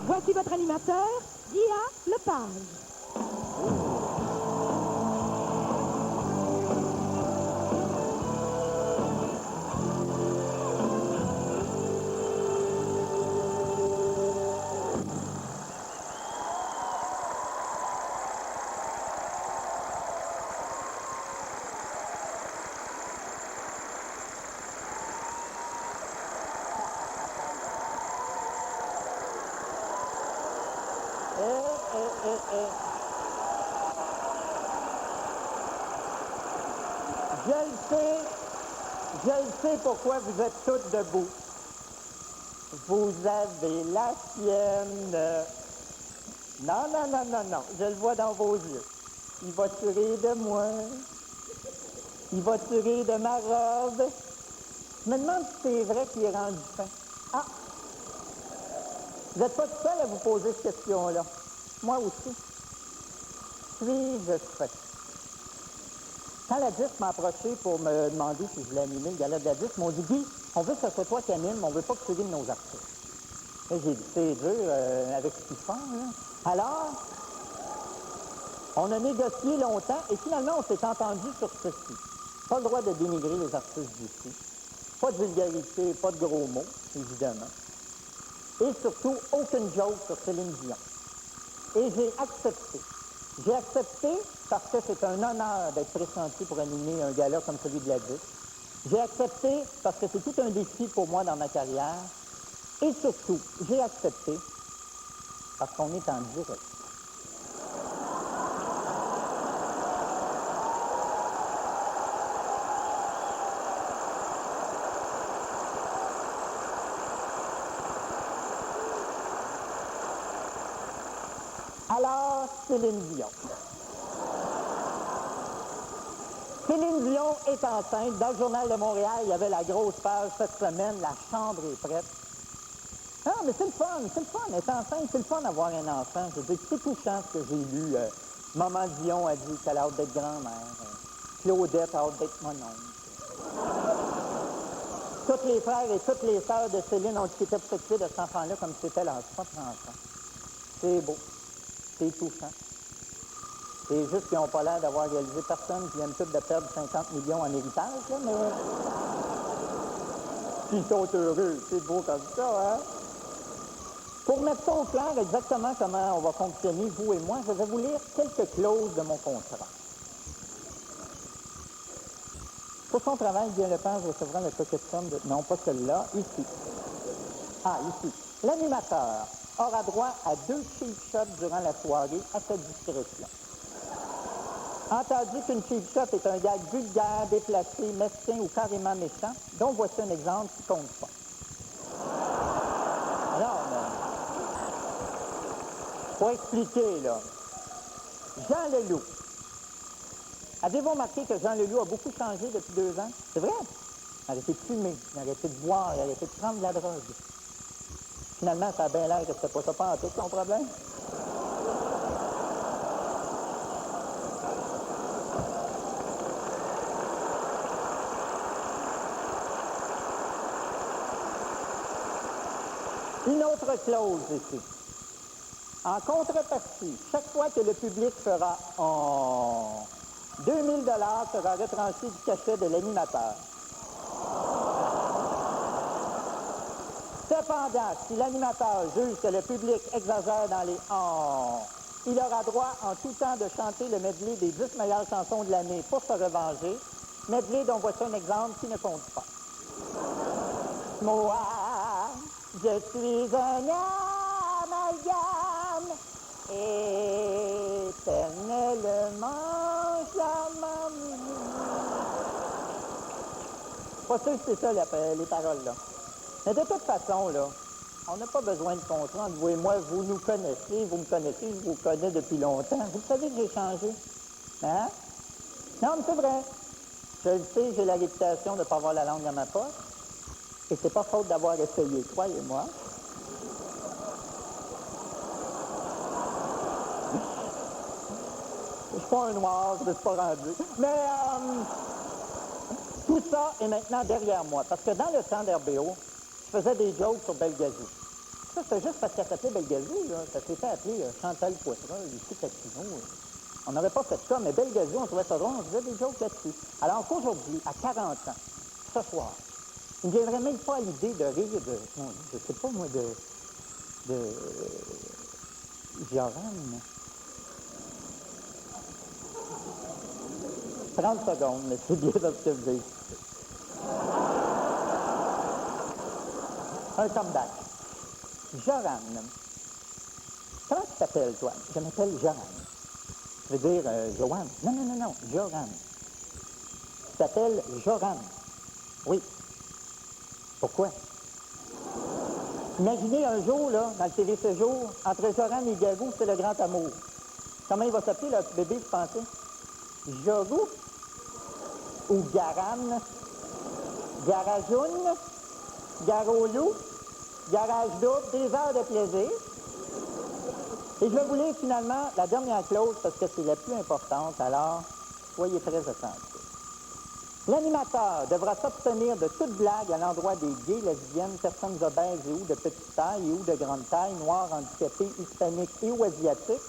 Voici votre animateur, Guilla Lepage. Je le sais pourquoi vous êtes toutes debout. Vous avez la sienne. Non, non, non, non, non, je le vois dans vos yeux. Il va se rire de moi. Il va se rire de ma robe. Je me demande si c'est vrai qu'il est rendu fin. Ah! Vous n'êtes pas tout seul à vous poser cette question-là. Moi aussi. Suis-je fin? Quand la disque m'a approché pour me demander si je voulais animer le gala de la disque, ils m'ont dit « Guy, on veut que ce soit toi qui anime, mais on veut pas que tu rimes nos artistes. » Et j'ai dit « C'est dur avec ce qu'ils font, là. » Alors, on a négocié longtemps et finalement, on s'est entendu sur ceci. Pas le droit de dénigrer les artistes d'ici. Pas de vulgarité, pas de gros mots, évidemment. Et surtout, aucune joke sur Céline Dion. Et j'ai accepté. J'ai accepté parce que c'est un honneur d'être pressenti pour animer un gala comme celui de la disque. J'ai accepté parce que c'est tout un défi pour moi dans ma carrière. Et surtout, j'ai accepté parce qu'on est en direct. Alors, Céline Dion. Céline Dion est enceinte. Dans le Journal de Montréal, il y avait la grosse page cette semaine, la chambre est prête. Ah, mais c'est le fun, elle est enceinte, c'est le fun d'avoir un enfant. Je veux dire, c'est touchant ce que j'ai lu. Maman Dion a dit qu'elle a hâte d'être grand-mère. Claudette a hâte d'être mon oncle. Tous les frères et toutes les sœurs de Céline ont été obséqués de cet enfant-là comme si c'était leur propre enfant. C'est beau, c'est touchant. C'est juste qu'ils n'ont pas l'air d'avoir réalisé personne qui viennent tous de perdre 50 millions en héritage, là, mais... Ils sont heureux, c'est beau comme ça, hein? Pour mettre ça au clair exactement comment on va fonctionner, vous et moi, je vais vous lire quelques clauses de mon contrat. Pour son travail, Guy Lepage recevra la coquette somme de... Non, pas celle-là, ici. Ah, ici. L'animateur aura droit à 2 cheap shots durant la soirée à sa discrétion. Entendu qu'une cheap shot est un gag vulgaire, déplacé, mesquin ou carrément méchant, dont voici un exemple qui compte pas. Alors, pour expliquer, là, Jean Leloup. Avez-vous remarqué que Jean Leloup a beaucoup changé depuis 2 ans? C'est vrai? Il a arrêté de fumer, il a arrêté de boire, il a arrêté de prendre de la drogue. Finalement, ça a bien l'air que c'était pas ça pas en tout son problème. Une autre clause ici. En contrepartie, chaque fois que le public fera en 2000 $ sera retranché du cachet de l'animateur. Cependant, si l'animateur juge que le public exagère dans les il aura droit en tout temps de chanter le medley des 10 meilleures chansons de l'année pour se revenger, medley dont voici un exemple qui ne compte pas. Moi, je suis un amalgame, éternellement jamais. Pas sûr que c'est ça les paroles, là. Mais de toute façon, là, on n'a pas besoin de contrat entre vous et moi. Vous nous connaissez, vous me connaissez, je vous connais depuis longtemps. Vous savez que j'ai changé. Hein? Non, mais c'est vrai. Je le sais, j'ai la réputation de ne pas avoir la langue dans ma poche. Et c'est pas faute d'avoir essayé, croyez-moi. Je suis pas un noir, je ne suis pas rendu. Mais tout ça est maintenant derrière moi. Parce que dans le temps d'RBO, je faisais des jokes sur Belgazou. Ça, c'est juste parce qu'elle s'appelait Belle Gazou, là. Ça s'était appelé Chantal Poitras, Lucie Catino. On n'aurait pas fait ça, mais Belle Gazou, on trouvait ça drôle, on faisait des jokes là-dessus. Alors qu'aujourd'hui, à 40 ans, ce soir, il ne viendrait même pas à l'idée de rire de, je sais pas moi, de Joran. 30 secondes, mais c'est bien dans ce que vous dites. Un comeback. Joran. Comment tu t'appelles, toi? Je m'appelle Joran. Tu veux dire Joanne? Non, Joran. Tu t'appelles Joran. Oui. Pourquoi? Imaginez un jour, là, dans le TV ce jour, entre Joran et Garou, c'est le grand amour. Comment il va s'appeler, le bébé, vous pensez? Jorou? Ou Garan? Garajoun? Garolou? Garage double, des heures de plaisir. Et je vais vous lire finalement la dernière clause parce que c'est la plus importante, alors soyez très attentifs. L'animateur devra s'abstenir de toute blague à l'endroit des gays, lesbiennes, personnes obèses et ou de petite taille et ou de grande taille, noirs, handicapés, hispaniques et ou asiatiques,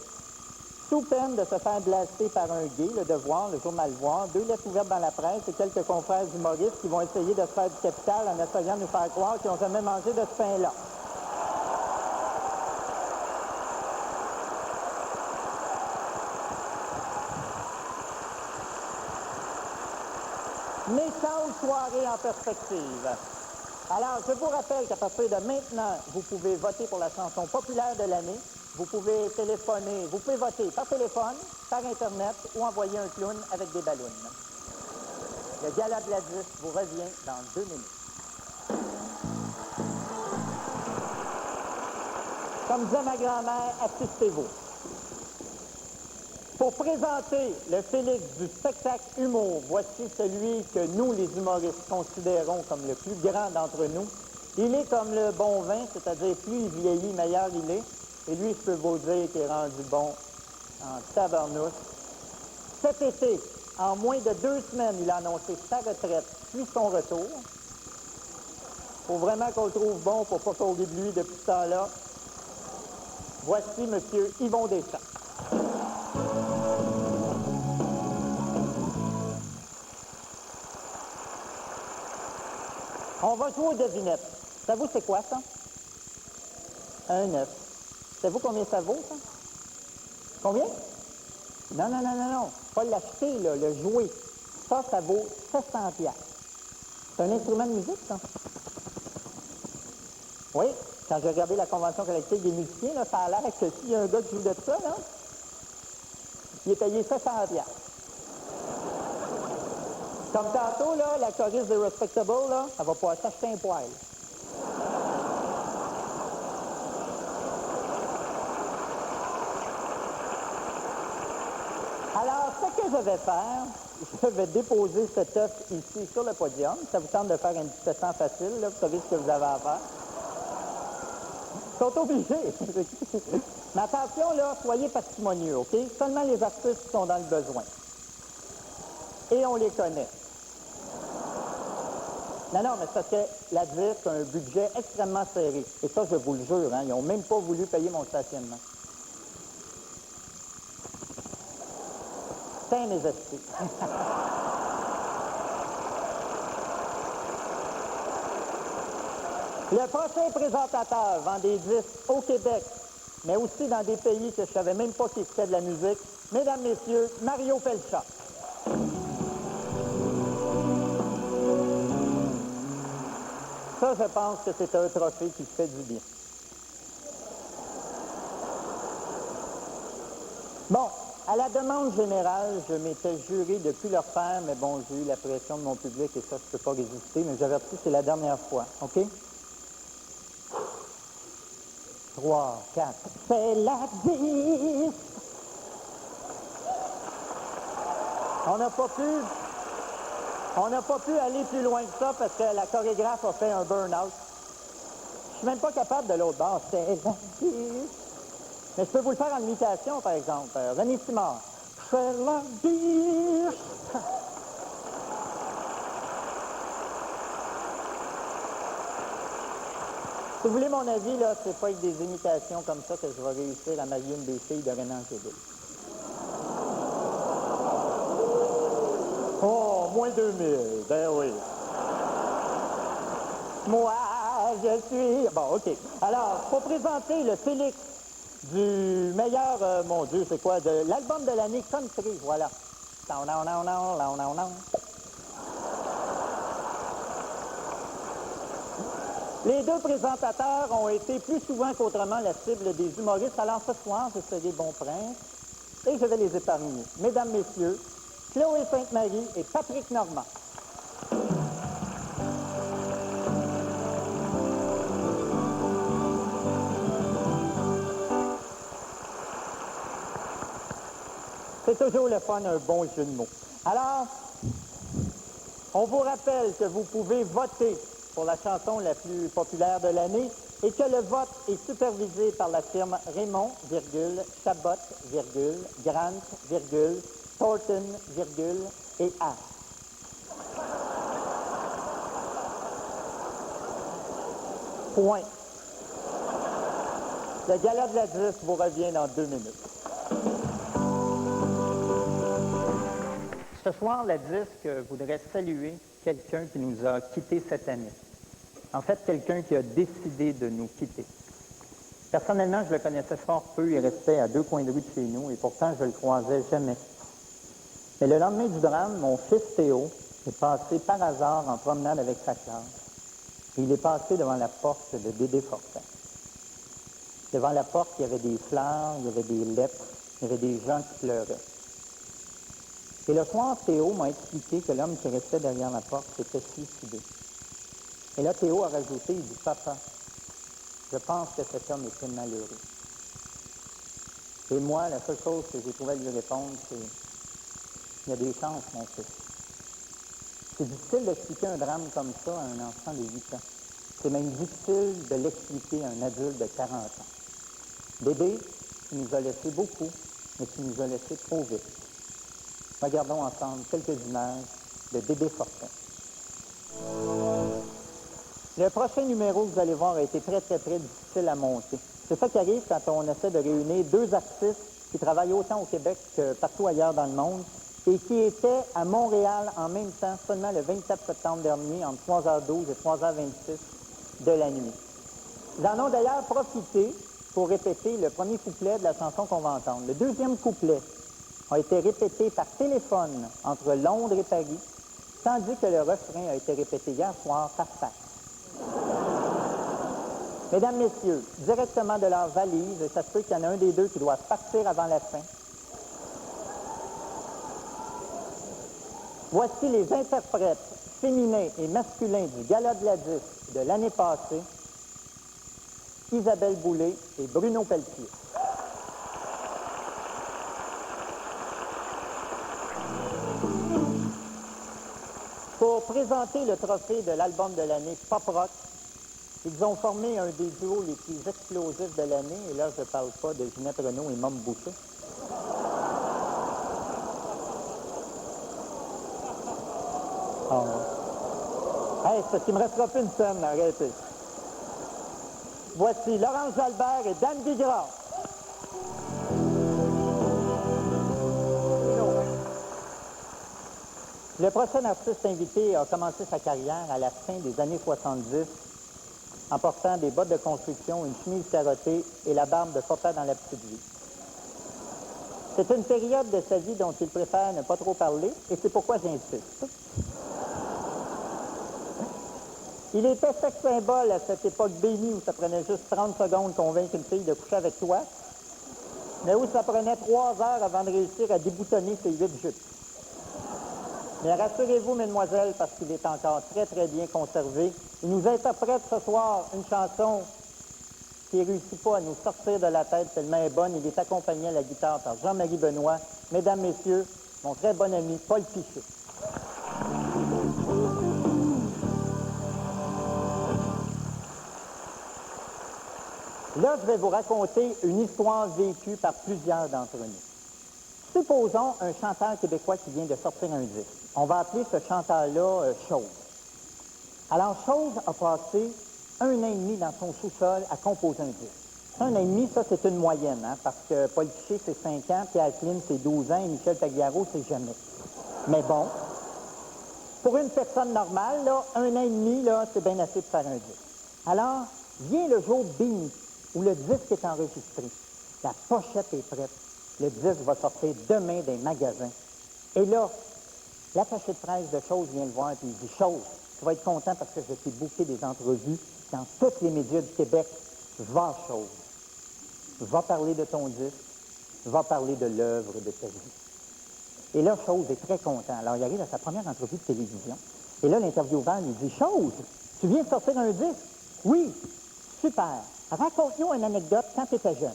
sous peine de se faire blaster par un gay, Le Devoir, Le Journal Voir, 2 lettres ouvertes dans la presse et quelques confrères humoristes qui vont essayer de se faire du capital en essayant de nous faire croire qu'ils n'ont jamais mangé de ce pain-là. Méchante soirée en perspective. Alors, je vous rappelle qu'à partir de maintenant, vous pouvez voter pour la chanson populaire de l'année. Vous pouvez téléphoner, vous pouvez voter par téléphone, par Internet ou envoyer un clown avec des ballons. Le gala de la disque vous revient dans 2 minutes. Comme disait ma grand-mère, assistez-vous. Pour présenter le Félix du spectacle humour, voici celui que nous, les humoristes, considérons comme le plus grand d'entre nous. Il est comme le bon vin, c'est-à-dire plus il vieillit, meilleur il est. Et lui, je peux vous dire qu'il est rendu bon en tabarnouche. Cet été, en moins de 2 semaines, il a annoncé sa retraite puis son retour. Il faut vraiment qu'on le trouve bon pour pas qu'on rit de lui depuis ce temps-là. Voici M. Yvon Deschamps. On va jouer aux devinettes. Savez-vous c'est quoi, ça? Un œuf. Savez-vous combien ça vaut, ça? Combien? Non. Pas l'acheter, là, le jouer. Ça vaut 700 $. C'est un instrument de musique, ça? Oui. Quand j'ai regardé la convention collective des musiciens, là, ça a l'air que s'il y a un gars qui joue de ça, là, il est payé 700 $. Comme tantôt, là, la choriste de Respectable, là, elle va pouvoir s'acheter un poêle. Alors, ce que je vais faire, je vais déposer cet œuf ici sur le podium. Ça vous tente de faire un petit session facile, là, vous savez ce que vous avez à faire. Ils sont obligés. Mais attention, là, soyez parcimonieux, OK? Seulement les artistes qui sont dans le besoin. Et on les connaît. Non, mais c'est parce que la disque a un budget extrêmement serré. Et ça, je vous le jure, hein, ils n'ont même pas voulu payer mon stationnement. C'est mes esprits. Le prochain présentateur vend des disques au Québec, mais aussi dans des pays que je ne savais même pas qui écoutaient de la musique. Mesdames, Messieurs, Mario Pelchat. Ça, je pense que c'est un trophée qui fait du bien. Bon, à la demande générale, je m'étais juré de ne plus le refaire, mais bon, j'ai eu la pression de mon public et ça, je ne peux pas résister, mais j'avertis, c'est la dernière fois, OK? 3, 4, c'est la 10! On n'a pas pu aller plus loin que ça parce que la chorégraphe a fait un burn-out. Je suis même pas capable de l'autre bord. C'est la 10. Mais je peux vous le faire en imitation, par exemple. René Simard. C'est la 10. Si vous voulez mon avis, là, c'est pas avec des imitations comme ça que je vais réussir à marier une des filles de Renan Angélil. Oh, moins 2000, ben oui. Moi, je suis... Bon, OK. Alors, pour présenter le Félix du meilleur, mon Dieu, c'est quoi, de l'album de l'année country, voilà. Non, non, non, non, non, non, non. Les deux présentateurs ont été plus souvent qu'autrement la cible des humoristes. Alors ce soir, je serai bon prince et je vais les épargner. Mesdames, Messieurs, Chloé Sainte-Marie et Patrick Normand. C'est toujours le fun, un bon jeu de mots. Alors, on vous rappelle que vous pouvez voter pour la chanson la plus populaire de l'année et que le vote est supervisé par la firme Raymond, Chabot, Grant, Thornton, et A. Point. Le gala de la 10 vous revient dans 2 minutes. Ce soir, la disque voudrait saluer quelqu'un qui nous a quittés cette année. En fait, quelqu'un qui a décidé de nous quitter. Personnellement, je le connaissais fort peu, il restait à 2 coins de rue de chez nous, et pourtant, je le croisais jamais. Mais le lendemain du drame, mon fils Théo est passé par hasard en promenade avec sa classe. Et il est passé devant la porte de Dédé Fortin. Devant la porte, il y avait des fleurs, il y avait des lettres, il y avait des gens qui pleuraient. Et le soir, Théo m'a expliqué que l'homme qui restait derrière la porte s'était suicidé. Et là, Théo a rajouté, il dit, « Papa, je pense que cet homme était malheureux. » Et moi, la seule chose que j'ai trouvé à lui répondre, c'est, « Il y a des chances, mon fils. » C'est difficile d'expliquer un drame comme ça à un enfant de 8 ans. C'est même difficile de l'expliquer à un adulte de 40 ans. Dédé, tu nous as laissé beaucoup, mais tu nous as laissé trop vite. Regardons ensemble quelques images de Dédé Fortin. Le prochain numéro, vous allez voir, a été très difficile à monter. C'est ça qui arrive quand on essaie de réunir 2 artistes qui travaillent autant au Québec que partout ailleurs dans le monde et qui étaient à Montréal en même temps, seulement le 24 septembre dernier, entre 3h12 et 3h26 de la nuit. Ils en ont d'ailleurs profité pour répéter le premier couplet de la chanson qu'on va entendre. Le deuxième couplet a été répété par téléphone entre Londres et Paris, tandis que le refrain a été répété hier soir par fax. Mesdames, Messieurs, directement de leur valise, et ça se peut qu'il y en a un des deux qui doit partir avant la fin, voici les interprètes féminins et masculins du Gala de la disque de l'année passée, Isabelle Boulay et Bruno Pelletier. Pour présenter le trophée de l'album de l'année Pop Rock, ils ont formé un des duos les plus explosifs de l'année, et là, je ne parle pas de Ginette Renault et Mom Boucher. Oh. Hey, c'est parce qu'il me restera plus une scène, arrêtez. Voici Laurence Jalbert et Dan Bigras. Le prochain artiste invité a commencé sa carrière à la fin des années 70 en portant des bottes de construction, une chemise carottée et la barbe de papa dans la petite vie. C'est une période de sa vie dont il préfère ne pas trop parler et c'est pourquoi j'insiste. Il était sex symbole à cette époque bénie où ça prenait juste 30 secondes convaincre une fille de coucher avec toi, mais où ça prenait 3 heures avant de réussir à déboutonner ses 8 jupes. Mais rassurez-vous, mesdemoiselles, parce qu'il est encore très bien conservé. Il nous interprète ce soir une chanson qui ne réussit pas à nous sortir de la tête tellement elle est bonne. Il est accompagné à la guitare par Jean-Marie Benoît. Mesdames, Messieurs, mon très bon ami Paul Pichet. Là, je vais vous raconter une histoire vécue par plusieurs d'entre nous. Supposons un chanteur québécois qui vient de sortir un disque. On va appeler ce chanteur-là Chose. Alors, Chose a passé 1 an et demi dans son sous-sol à composer un disque. 1 an et demi, ça, c'est une moyenne, hein, parce que Paul Piché, c'est 5 ans, Pierre Klein, c'est 12 ans, et Michel Tagliaro, c'est jamais. Mais bon, pour une personne normale, là, 1 an et demi, là, c'est bien assez de faire un disque. Alors, vient le jour béni, où le disque est enregistré. La pochette est prête. Le disque va sortir demain des magasins. Et là, l'attaché de presse de Chose vient le voir et il dit « Chose, tu vas être content parce que je t'ai booké des entrevues dans tous les médias du Québec. Va, Chose. Va parler de ton disque. Va parler de l'œuvre de ta vie. » Et là, Chose est très content. Alors, il arrive à sa première entrevue de télévision. Et là, l'intervieweur lui dit « Chose, tu viens de sortir un disque? » « Oui. Super. Raconte-nous une anecdote quand tu étais jeune. »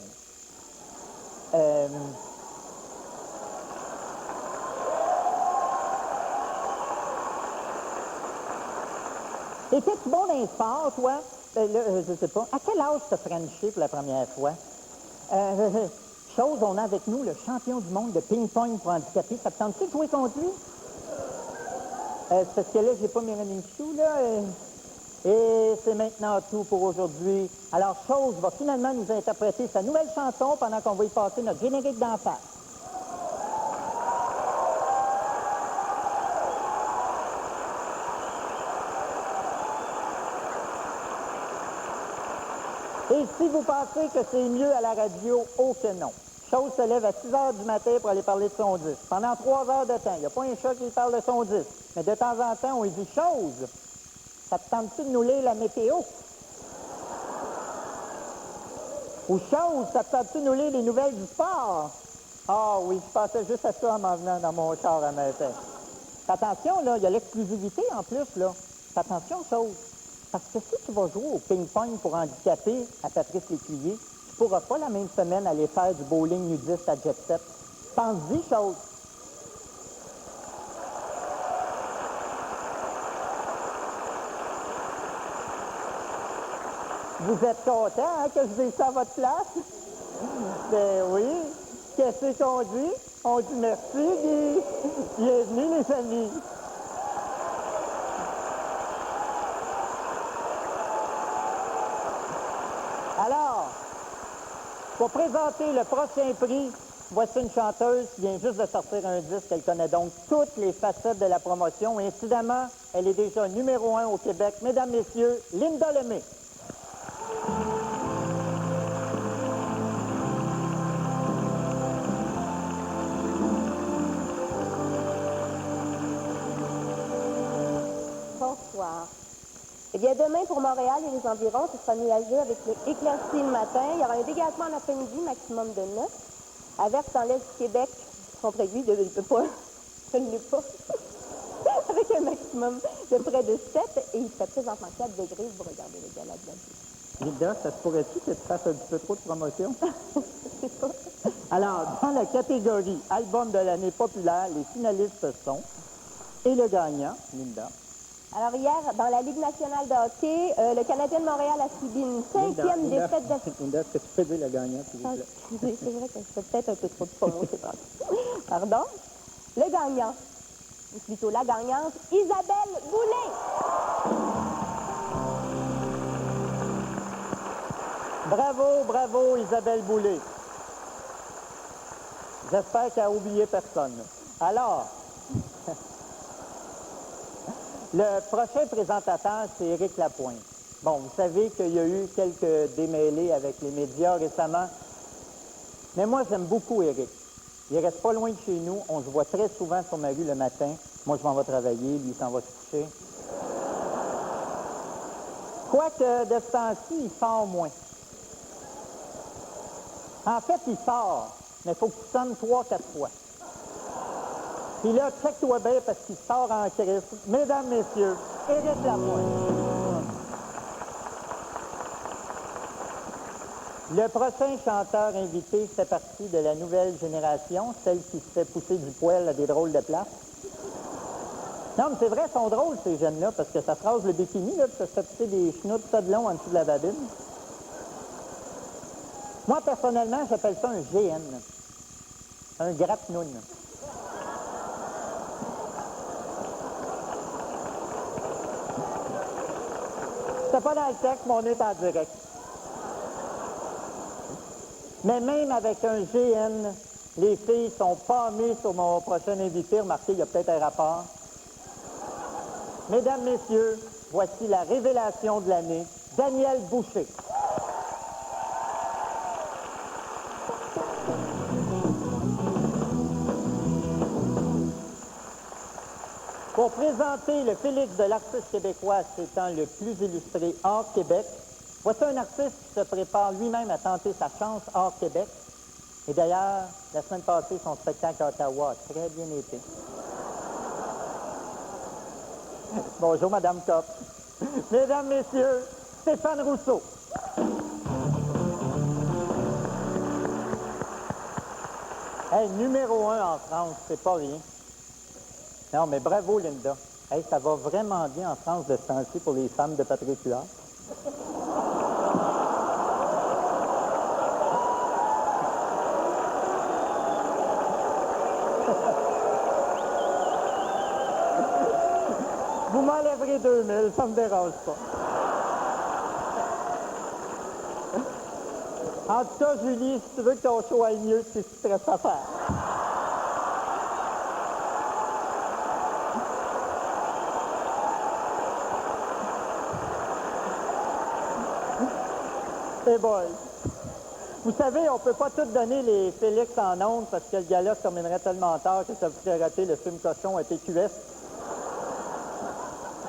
Étais-tu bon dans les sports, toi? Je sais pas. À quel âge t'as frenché pour la première fois? Chose, on a avec nous le champion du monde de ping-pong pour handicapés. Ça te tente-tu de jouer contre lui? C'est parce que là, j'ai pas mes running shoes, là. Et c'est maintenant tout pour aujourd'hui. Alors, Chose va finalement nous interpréter sa nouvelle chanson pendant qu'on va y passer notre générique d'en face. Et si vous pensez que c'est mieux à la radio, oh que non. Chose se lève à 6 heures du matin pour aller parler de son disque. Pendant 3 heures de temps, il n'y a pas un chat qui parle de son disque. Mais de temps en temps, on lui dit « Chose, ça te tente-tu de nous lire la météo? » Ou « Chose, ça te tente-tu de nous lire les nouvelles du sport? » Ah oui, je pensais juste à ça en m'en venant dans mon char à matin. Attention, là, il y a l'exclusivité en plus, là. Attention, Chose. Parce que si tu vas jouer au ping-pong pour handicapés à Patrice Lécuyer, tu ne pourras pas la même semaine aller faire du bowling nudiste à Jet Set. Pense-y, Chose. Vous êtes content hein, que je dise ça à votre place? Ben oui. Qu'est-ce qu'on dit? On dit merci, Guy. Bienvenue, les amis. Alors, pour présenter le prochain prix, voici une chanteuse qui vient juste de sortir un disque. Elle connaît donc toutes les facettes de la promotion. Et incidemment, elle est déjà numéro 1 au Québec. Mesdames, Messieurs, Linda Lemay. Bonsoir. Eh bien, demain, pour Montréal et les environs, ce sera nuageux avec éclairci le matin. Il y aura un dégagement en après-midi, maximum de 9. Averse dans l'est du Québec, contre aiguille, je ne peux pas. Je ne l'ai pas. Avec un maximum de près de 7. Et il fait présentement 4 degrés. Vous regardez le gala de la vie. Linda, ça se pourrait-tu que tu fasses un petit peu trop de promotion? Je sais pas. Alors, dans la catégorie Album de l'année populaire, les finalistes sont et le gagnant, Linda. Alors hier, dans la Ligue nationale de hockey, le Canadien de Montréal a subi une 5e défaite d'affilée. Linda, est-ce que tu peux dire le gagnant, s'il vous plaît? Excusez, c'est vrai que je fais peut-être un peu trop de promo, c'est pas. Pardon. Le gagnant, ou plutôt la gagnante, Isabelle Boulay. Bravo, bravo, Isabelle Boulay. J'espère qu'elle n'a oublié personne. Alors, le prochain présentateur, c'est Éric Lapointe. Bon, vous savez qu'il y a eu quelques démêlés avec les médias récemment. Mais moi, j'aime beaucoup Éric. Il reste pas loin de chez nous. On se voit très souvent sur ma rue le matin. Moi, je m'en vais travailler. Lui, il s'en va se coucher. Quoique, de ce temps-ci, il sort moins. En fait, il sort, mais il faut que tu sonnes 3-4 fois. Puis là, check-toi bien parce qu'il sort en crise. Mesdames, Messieurs, Éric Lapointe. Le prochain chanteur invité fait partie de la nouvelle génération, celle qui se fait pousser du poil à des drôles de places. Non, mais c'est vrai, ils sont drôles, ces jeunes-là, parce que ça se rase le bikini, là, puis ça se fait pousser des chenoutes ça de long en dessous de la babine. Moi, personnellement, j'appelle ça un GN. Un gratte-noun. C'était pas dans le texte, mais on est en direct. Mais même avec un GN, les filles sont pâmées sur mon prochain invité. Remarquez, il y a peut-être un rapport. Mesdames, Messieurs, voici la révélation de l'année, Daniel Boucher. Pour présenter le Félix de l'artiste québécois s'étant le plus illustré hors Québec, voici un artiste qui se prépare lui-même à tenter sa chance hors Québec. Et d'ailleurs, la semaine passée, son spectacle à Ottawa a très bien été. Bonjour, Madame Kopp. Mesdames, Messieurs, Stéphane Rousseau. Hey, numéro 1 en France, c'est pas rien. Non, mais bravo, Linda. Hey, ça va vraiment bien en France de ce temps-ci pour les femmes de Patrick Huard. Vous m'enlèverez 2000, ça me dérange pas. En tout cas, Julie, si tu veux que ton show aille mieux, c'est ce qu'il te reste à faire. Hey boy. Vous savez, on ne peut pas tout donner les Félix en ondes parce que le gala se terminerait tellement tard que ça vous ferait rater le film Cochon à TQS.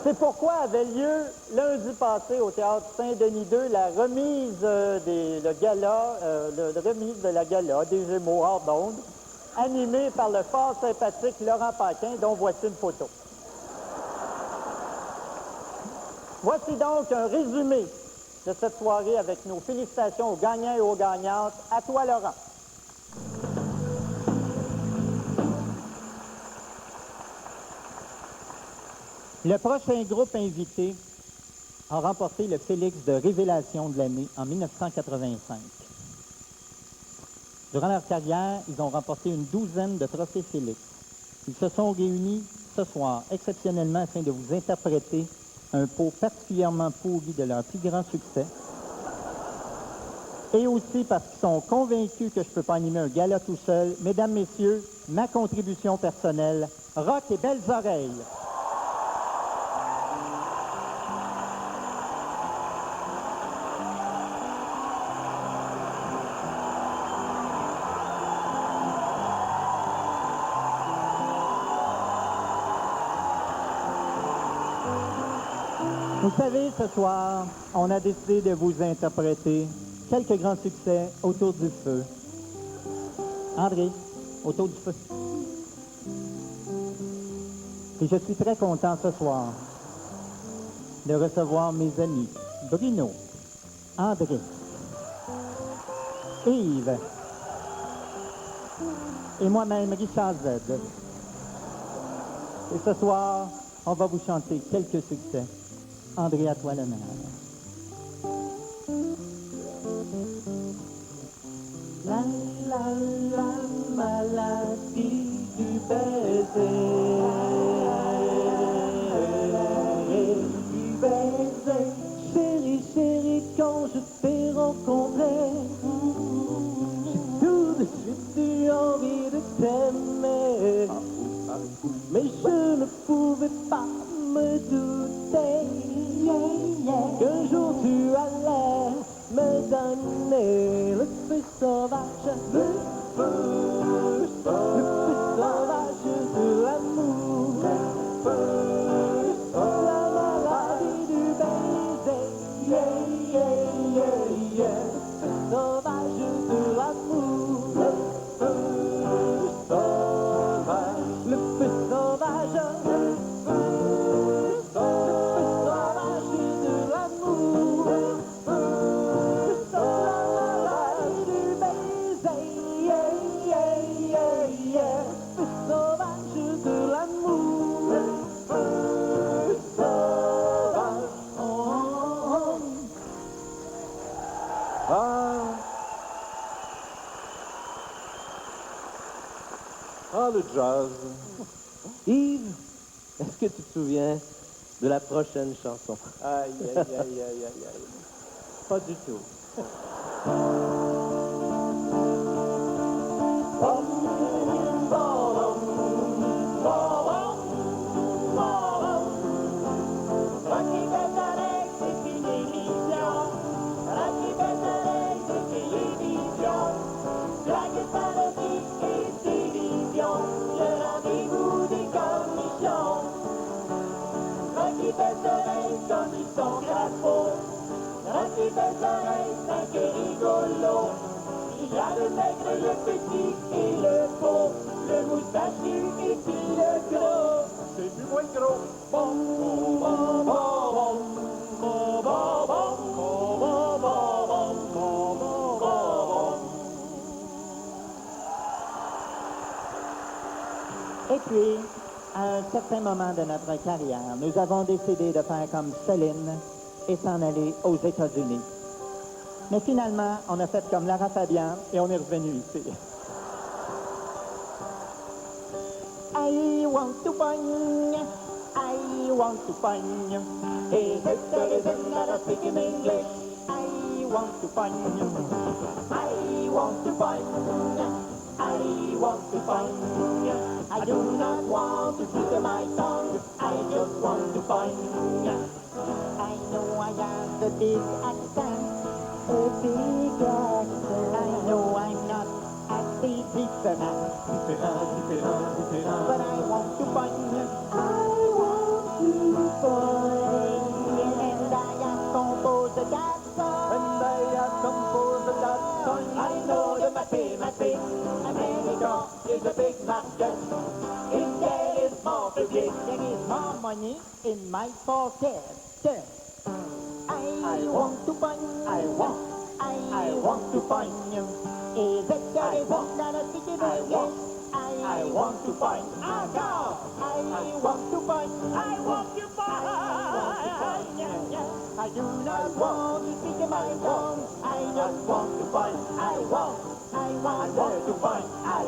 C'est pourquoi avait lieu lundi passé au Théâtre Saint-Denis 2 la remise remise de la gala des Gémeaux hors d'onde, animée par le fort sympathique Laurent Paquin, dont voici une photo. Voici donc un résumé de cette soirée avec nos félicitations aux gagnants et aux gagnantes. À toi, Laurent. Le prochain groupe invité a remporté le Félix de Révélation de l'année en 1985. Durant leur carrière, ils ont remporté une douzaine de trophées Félix. Ils se sont réunis ce soir exceptionnellement afin de vous interpréter un pot particulièrement pourri de leur plus grand succès. Et aussi parce qu'ils sont convaincus que je ne peux pas animer un gala tout seul. Mesdames, Messieurs, ma contribution personnelle, rock et belles oreilles. Vous savez, ce soir, on a décidé de vous interpréter quelques grands succès autour du feu. André, autour du feu. Et je suis très content ce soir de recevoir mes amis Bruno, André, Yves et moi-même, Richard Z. Et ce soir, on va vous chanter quelques succès. André, à toi l'honneur. La la la maladie du baiser. Du baiser. Chérie, chérie, quand je t'ai rencontré, j'ai tout de suite eu envie de t'aimer. Mais je ne pouvais pas me douter qu'un jour tu allais me donner le feu sauvage, le feu sauvage de l'amour, le feu la maladie du baiser, yeah, yeah, yeah, yeah. Le feu sauvage de l'amour, le feu sauvage, le feu sauvage. Ah, le jazz. Yves, est-ce que tu te souviens de la prochaine chanson. Aïe, aïe, aïe, aïe, aïe, aïe. Pas du tout. Rocky belles oreilles, cinq rigolo. Il y a le maigre, le petit et le beau, le moustachu et puis le gros. C'est plus moins gros. Bon, bon, bon, bon, bon, bon, bon, bon, bon, bon. Et puis, à un certain moment de notre carrière, nous avons décidé de faire comme Céline et s'en aller aux États-Unis. Mais finalement, on a fait comme Lara Fabian et on est revenu ici. I want to find, I want to find. Is it that I speak in English? I want to find, I want to find, I want to find. I do not want to speak my tongue, I just want to find. I know I have a big accent, a big accent. I know I'm not assez différent, but I want to find, and I have composed that song, And I have composed that song. I know the mathematics, America is a big market, if there is more public, there is more money in my pocket. I want to find, I want to find. Is it that I want that I speak it again? I want to find. I want to find. I want to find. I do not want to speak in my tongue. I just want to find. I want to find. I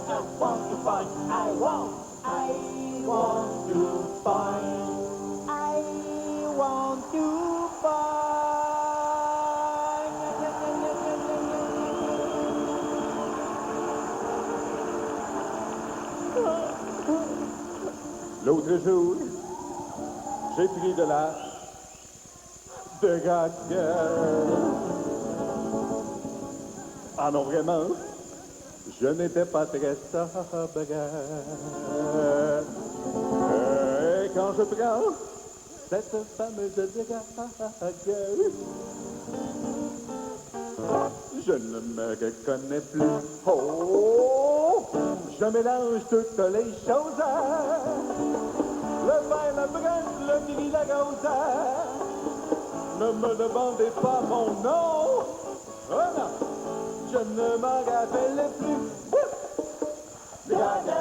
just want to find. I want to find. I want to find. L'autre jour, j'ai pris de la drogue. Ah non, vraiment, je n'étais pas très sobre. Et quand je prends cette fameuse drogue, je ne me reconnais plus. Oh, je mélange toutes les choses. Le vert, le brun, le gris, la rose. Ne me demandez pas mon nom. Oh non, je ne m'en rappelle plus. Drogue,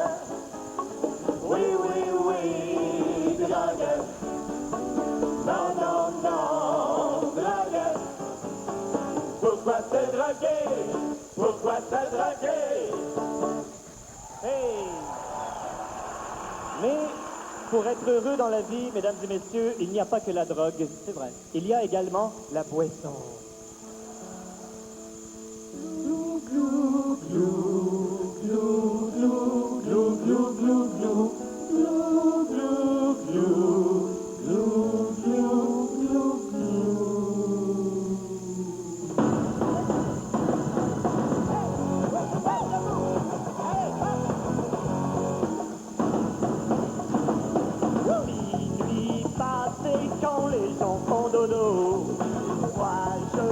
oui, oui, oui, drogue. Non, non, non, drogue. Pourquoi te droguer? Pourquoi te droguer? Hey! Mais pour être heureux dans la vie, mesdames et messieurs, il n'y a pas que la drogue. C'est vrai. Il y a également la boisson. Minuit passé quand les gens font dodo, moi je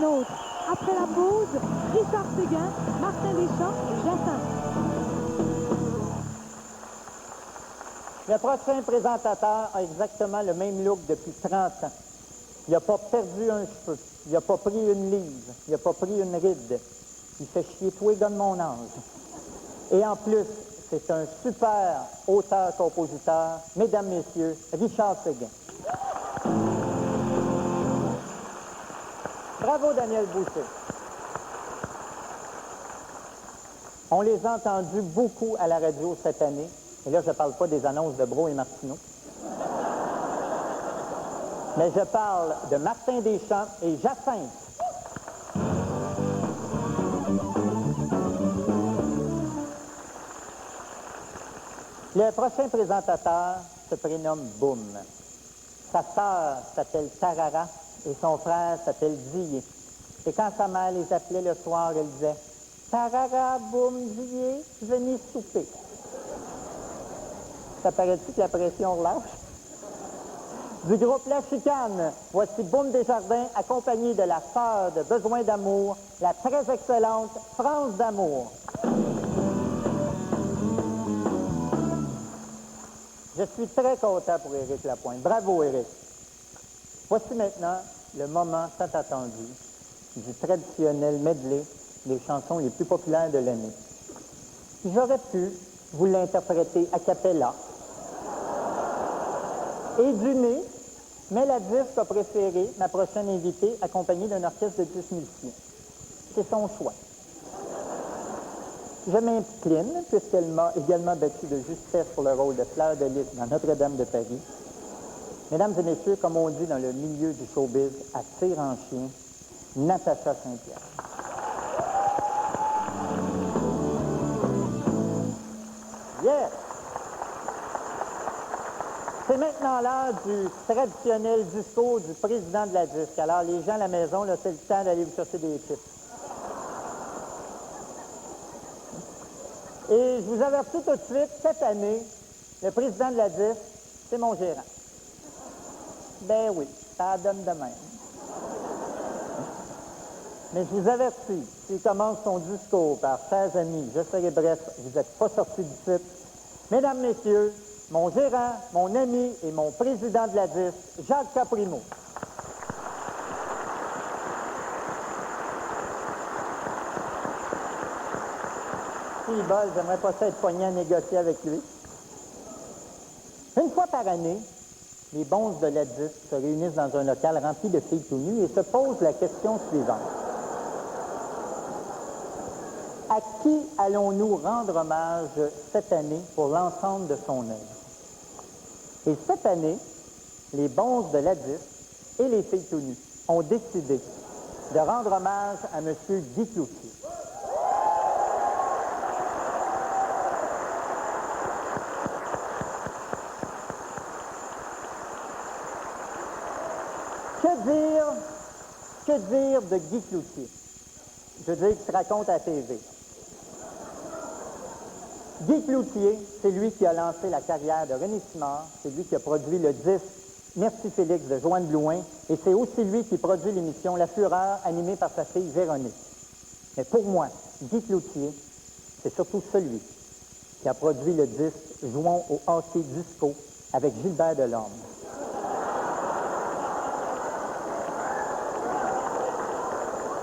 nôtres. Après la pause, Richard Séguin, Martin Deschamps et Jacinthe. Le prochain présentateur a exactement le même look depuis 30 ans. Il n'a pas perdu un cheveu. Il n'a pas pris une livre. Il n'a pas pris une ride. Il fait chier tous les gars de mon âge. Et en plus, c'est un super auteur-compositeur. Mesdames, Messieurs, Richard Séguin. Bravo, Daniel Boucher. On les a entendus beaucoup à la radio cette année. Et là, je ne parle pas des annonces de Brault et Martineau. Mais je parle de Martin Deschamps et Jacinthe. Le prochain présentateur se prénomme Boum. Sa sœur s'appelle Tarara et son frère s'appelle Dié. Et quand sa mère les appelait le soir, elle disait « Tarara, Boum, Dié, venez souper ». Ça paraît-tu que la pression relâche? Du groupe La Chicane, voici Boum Desjardins, accompagné de la sœur de Besoin d'amour, la très excellente France d'amour. Je suis très content pour Éric Lapointe. Bravo, Éric. Voici maintenant le moment tant attendu du traditionnel medley des chansons les plus populaires de l'année. J'aurais pu vous l'interpréter a cappella et du nez, mais la disque a préféré ma prochaine invitée accompagnée d'un orchestre de 10 musiciens. C'est son choix. Je m'incline, puisqu'elle m'a également battu de justesse pour le rôle de Fleur de Lys dans Notre-Dame de Paris. Mesdames et messieurs, comme on dit dans le milieu du showbiz, à tir en chien, Natacha Saint-Pierre. Yes! C'est maintenant l'heure du traditionnel discours du président de la disque. Alors, les gens à la maison, là, c'est le temps d'aller vous chercher des chips. Et je vous avertis tout de suite, cette année, le président de la disque, c'est mon gérant. Ben oui, ça donne de même. Mais je vous avertis, s'il commence son discours par « Chers amis, je serai bref, vous n'êtes pas sortis du site ». Mesdames, Messieurs, mon gérant, mon ami et mon président de la disque, Jacques Caprimo. Si bol, j'aimerais pas ça être poigné à négocier avec lui. Une fois par année, les bonzes de la disque se réunissent dans un local rempli de filles tout nues et se posent la question suivante. À qui allons-nous rendre hommage cette année pour l'ensemble de son œuvre? Et cette année, les bonzes de la disque et les filles tout nues ont décidé de rendre hommage à M. Guy Cloutier. Que dire de Guy Cloutier? Je veux dire qu'il se raconte à la TV. Guy Cloutier, c'est lui qui a lancé la carrière de René Simard, c'est lui qui a produit le disque Merci Félix de Joanne Blouin, et c'est aussi lui qui produit l'émission La Fureur, animée par sa fille Véronique. Mais pour moi, Guy Cloutier, c'est surtout celui qui a produit le disque Jouons au hockey disco avec Gilbert Delorme.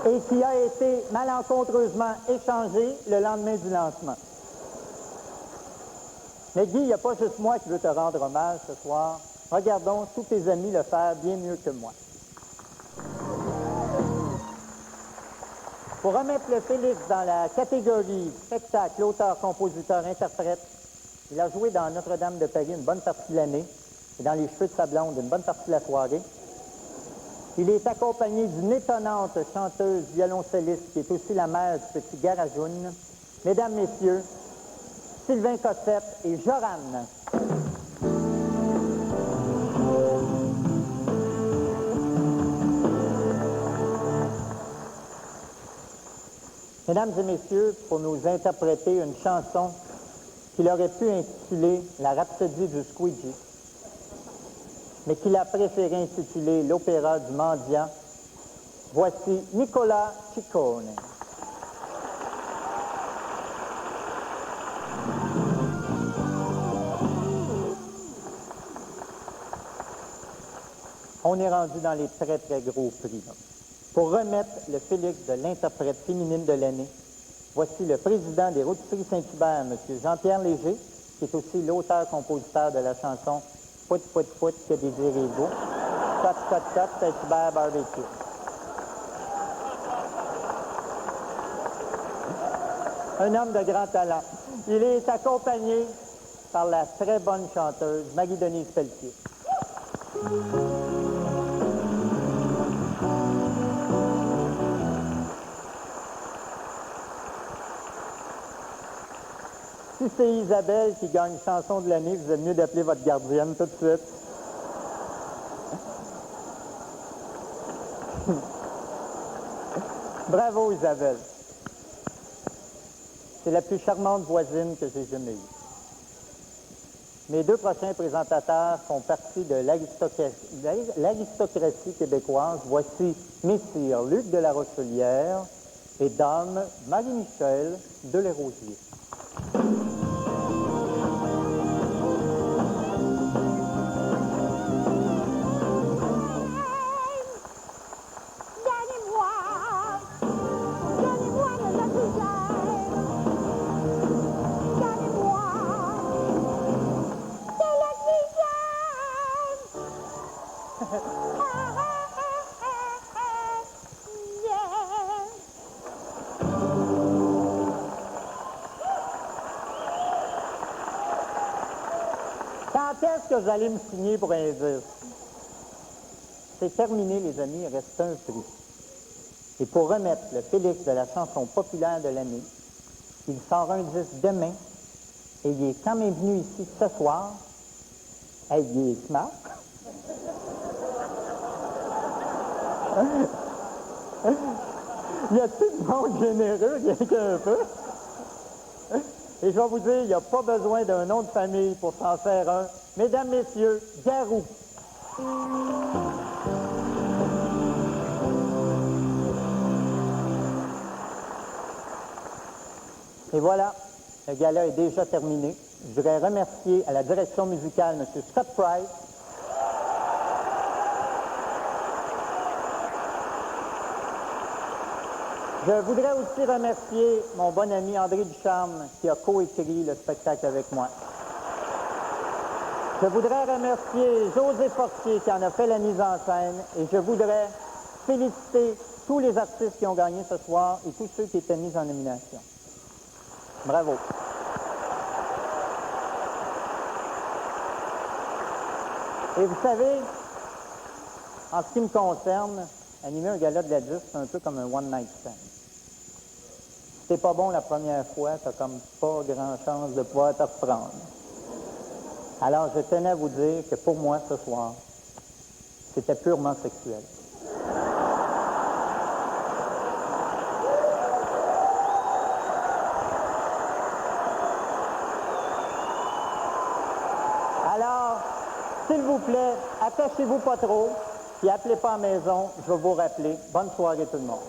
Et qui a été malencontreusement échangé le lendemain du lancement. Mais Guy, il n'y a pas juste moi qui veux te rendre hommage ce soir. Regardons tous tes amis le faire bien mieux que moi. Pour remettre le Félix dans la catégorie spectacle, auteur, compositeur, interprète, il a joué dans Notre-Dame de Paris une bonne partie de l'année et dans Les Cheveux de sa blonde une bonne partie de la soirée. Il est accompagné d'une étonnante chanteuse violoncelliste qui est aussi la mère du petit Garajoun. Mesdames, Messieurs, Sylvain Cossette et Joran. Mesdames et Messieurs, pour nous interpréter une chanson qu'il aurait pu intituler « La Rhapsodie du Squeegee », mais qu'il a préféré intituler « L'Opéra du Mendiant », voici Nicola Ciccone. On est rendu dans les très, très gros prix, là. Pour remettre le Félix de l'interprète féminine de l'année, voici le président des Rôtisseries Saint-Hubert, M. Jean-Pierre Léger, qui est aussi l'auteur-compositeur de la chanson « Pout, pout, pout, que désirez-vous? Tot, tot, tot, Saint-Hubert barbecue ». Un homme de grand talent. Il est accompagné par la très bonne chanteuse Marie-Denise Pelletier. Si c'est Isabelle qui gagne chanson de l'année, vous êtes mieux d'appeler votre gardienne tout de suite. Bravo Isabelle. C'est la plus charmante voisine que j'ai jamais eue. Mes deux prochains présentateurs font partie de l'aristocratie québécoise. Voici Messire Luc de la Rochelière et Dame Marie-Michel Delesrosiers. Quand est-ce que vous allez me signer pour un disque? C'est terminé, les amis, il reste un prix. Et pour remettre le Félix de la chanson populaire de l'année, il sort un disque demain, et il est quand même venu ici ce soir. Hey, il est smart. Y a-t-il du monde généreux, rien qu'un peu? Et je vais vous dire, il n'y a pas besoin d'un nom de famille pour s'en faire un. Mesdames, Messieurs, Garou. Et voilà, le gala est déjà terminé. Je voudrais remercier à la direction musicale M. Scott Price. Je voudrais aussi remercier mon bon ami André Ducharme qui a coécrit le spectacle avec moi. Je voudrais remercier José Fortier qui en a fait la mise en scène et je voudrais féliciter tous les artistes qui ont gagné ce soir et tous ceux qui étaient mis en nomination. Bravo. Et vous savez, en ce qui me concerne, animer un gala de la disque, c'est un peu comme un one-night stand. Si t'es pas bon la première fois, t'as comme pas grand chance de pouvoir te reprendre. Alors, je tenais à vous dire que pour moi, ce soir, c'était purement sexuel. Alors, s'il vous plaît, attachez-vous pas trop, puis appelez pas à la maison, je vais vous rappeler. Bonne soirée tout le monde.